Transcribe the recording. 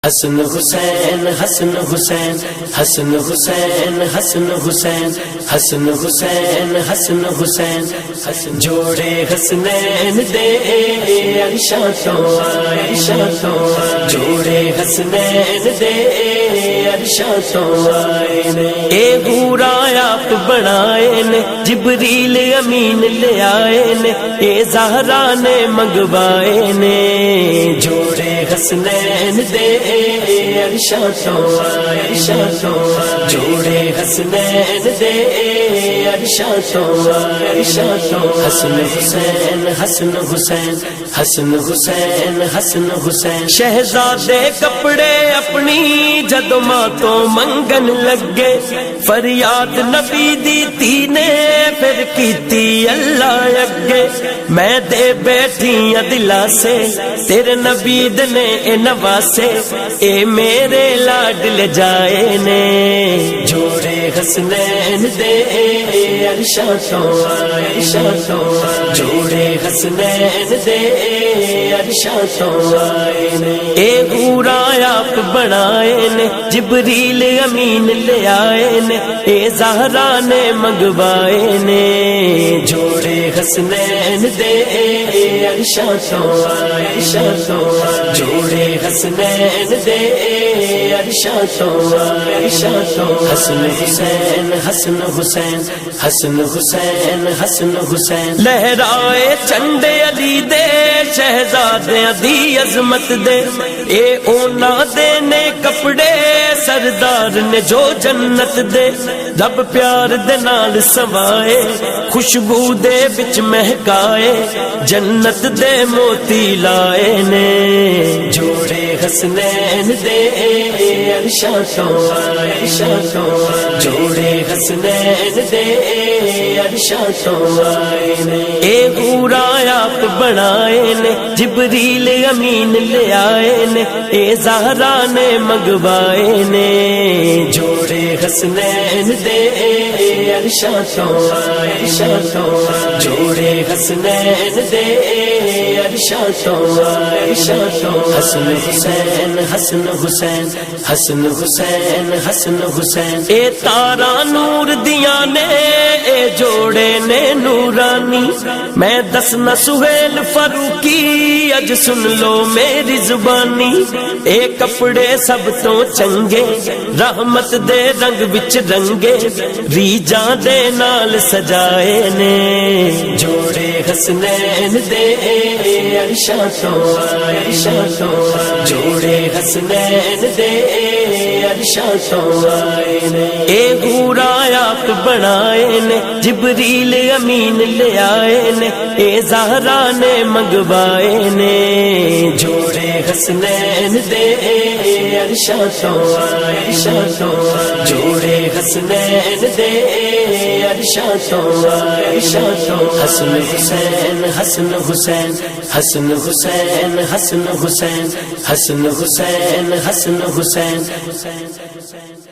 حسن حسین حسن حسین حسن حسین حسن حسین حسن حسین حسن حسین جوڑے حسنین دے عرشاں تو عرشاں تو جوڑے حسنین دے عرشاں تو آئے نے اے حورا آپ بنائے نے جبریل امین لے آئے نے اے زہرا نے منگوائے نے جوڑے حسنین دے عرشاں تو عرشاں تو جوڑے حسنین دے عرشاں تو عرشاں تو حسن حسین حسن حسین حسن حسین حسن حسین شہزادے کپڑے اپنی جدو ماں تو منگن لگے فریاد نبی دی نے پھر کیتی اللہ اگے میں دے بیٹھی دلا سے تیرے نبی نے اے نواسے اے میرے لاڈل جائے نے جوڑے حسنین دے عرشاں تو عرشاں تو جوڑے حسنین دے عرشاں تو آئے نے اے حورا آپ بنائے نے جبریل امین لے آئے نے اے زہرا نے منگوائے نے جوڑے حسنین دے عرشاں تو عرشاں تو جوڑے حسنین دے عرشاں تو عرشاں تو حسن حسین حسن حسین حسن حسین حسن حسین لہرائے چنڈے علی دے شہزادیاں دی عظمت دے اے اونا دے نے کپڑے سردار نے جو جنت دے رب پیار دے نال سوائے خوشبو دے بچ مہکائے جنت دے موتی لائے نے جوڑے حسنین دے عرشاں تو عرشاں تو جوڑے حسنین دے عرشاں تو آئے نے اے حورا آپ بنائے نے جبریل امین لے آئے نے اے زہرا نے منگوائے نے جوڑے حسنین دے عرشاں تو عرشاں تو جوڑے حسنین دے عرشاں تو عرشاں تو حسن حسین حسن حسین حسن حسین حسن حسین اے تارا نور دیاں نے اے جوڑے نے نورانی میں دسنا سہیل فاروقی اج سن لو میری زبانی اے کپڑے سب تو چنگے رحمت دے رنگ وچ رنگے ریجاں دے نال سجائے نے جوڑے حسنین دے عرشاں تو عرشاں تو جوڑے حسنین دے عرشاں تو آئے نے اے حورا آپ بنائے نے جبریل امین لے آئے نے اے زہرا نے منگوائے نے جوڑے حسنین دے عرشاں تو عرشاں تو جوڑے حسنین دے عرشاں تو عرشاں تو حسن حسین حسن حسین حسن حسین حسن حسین حسن حسین حسن حسین